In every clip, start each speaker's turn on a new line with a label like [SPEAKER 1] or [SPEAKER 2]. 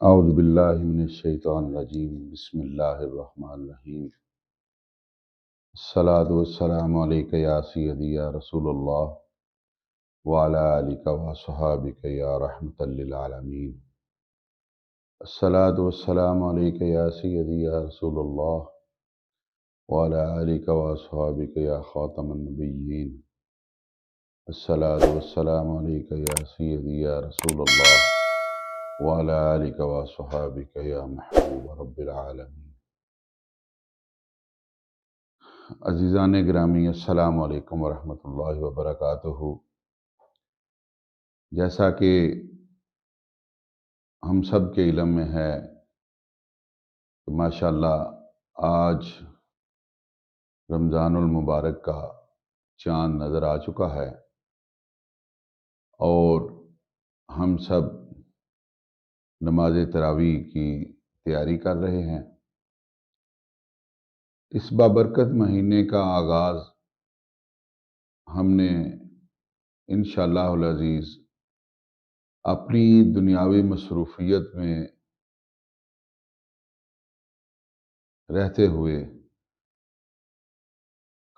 [SPEAKER 1] اعوذ باللہ من الشیطان الرجیم بسم اللہ الرحمن الرحیم الصلاۃ والسلام علیک یا سیدی یا رسول اللہ وعلی آلک وصحابک یا رحمۃ للعالمین الصلاۃ والسلام علیک یا سیدی یا رسول اللہ وعلی آلک وصحابک یا خاتم النبیین الصلاۃ والسلام علیک یا سیدی یا رسول اللہ وعلی آلک وصحابک یا محبوب رب العالمین۔ عزیزان گرامی، السلام علیکم ورحمۃ اللہ وبرکاتہ۔ جیسا کہ ہم سب کے علم میں ہے کہ ماشاءاللہ آج رمضان المبارک کا چاند نظر آ چکا ہے اور ہم سب نماز تراویح کی تیاری کر رہے ہیں۔ اس بابرکت مہینے کا آغاز ہم نے انشاءاللہ العزیز اپنی دنیاوی مصروفیت میں رہتے ہوئے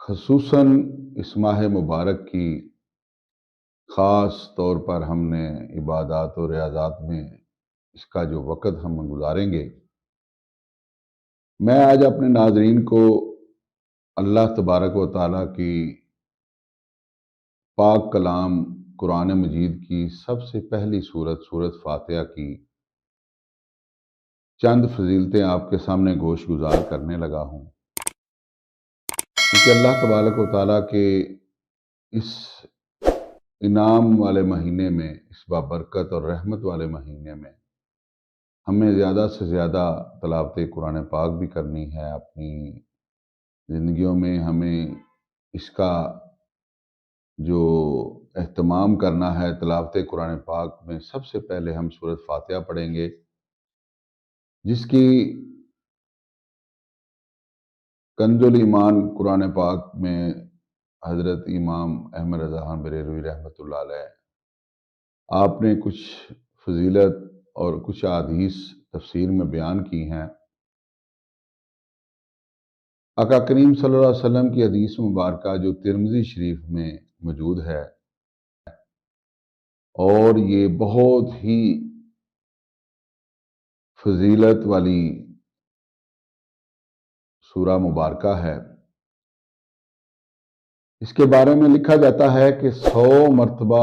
[SPEAKER 1] خصوصاً اس ماہ مبارک کی خاص طور پر ہم نے عبادات و ریاضات میں اس کا جو وقت ہم گزاریں گے، میں آج اپنے ناظرین کو اللہ تبارک و تعالیٰ کی پاک کلام قرآن مجید کی سب سے پہلی سورت فاتحہ کی چند فضیلتیں آپ کے سامنے گوش گزار کرنے لگا ہوں، کیونکہ اللہ تبارک و تعالیٰ کے اس انعام والے مہینے میں، اس بابرکت اور رحمت والے مہینے میں ہمیں زیادہ سے زیادہ تلاوت قرآن پاک بھی کرنی ہے۔ اپنی زندگیوں میں ہمیں اس کا جو اہتمام کرنا ہے، تلاوت قرآن پاک میں سب سے پہلے ہم سورت فاتحہ پڑھیں گے، جس کی کنز الایمان قرآن پاک میں حضرت امام احمد رضا خان بریلوی رحمۃ اللہ علیہ آپ نے کچھ فضیلت اور کچھ احادیث تفسیر میں بیان کی ہیں۔ آقا کریم صلی اللہ علیہ وسلم کی حدیث مبارکہ جو ترمذی شریف میں موجود ہے، اور یہ بہت ہی فضیلت والی سورہ مبارکہ ہے۔ اس کے بارے میں لکھا جاتا ہے کہ 100 مرتبہ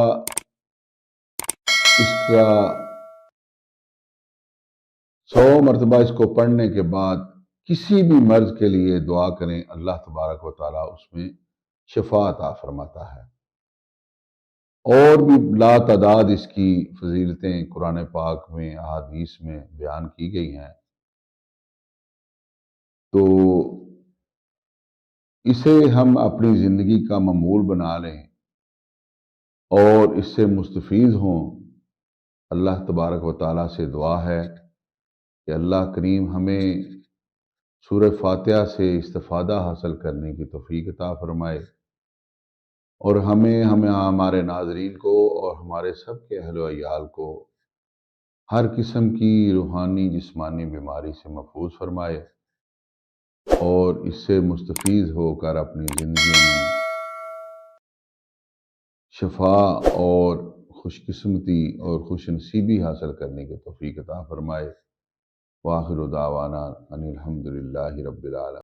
[SPEAKER 1] اس کو پڑھنے کے بعد کسی بھی مرض کے لیے دعا کریں، اللہ تبارک و تعالیٰ اس میں شفا عطا فرماتا ہے۔ اور بھی لا تعداد اس کی فضیلتیں قرآن پاک میں احادیث میں بیان کی گئی ہیں، تو اسے ہم اپنی زندگی کا معمول بنا لیں اور اس سے مستفید ہوں۔ اللہ تبارک و تعالیٰ سے دعا ہے کہ اللہ کریم ہمیں سورہ فاتحہ سے استفادہ حاصل کرنے کی توفیق عطا فرمائے، اور ہمارے ناظرین کو اور ہمارے سب کے اہل و عیال کو ہر قسم کی روحانی جسمانی بیماری سے محفوظ فرمائے، اور اس سے مستفید ہو کر اپنی زندگی میں شفا اور خوش قسمتی اور خوش نصیبی حاصل کرنے کی توفیق عطا فرمائے۔ وآخر دعوانا ان الحمد للہ رب العالمین۔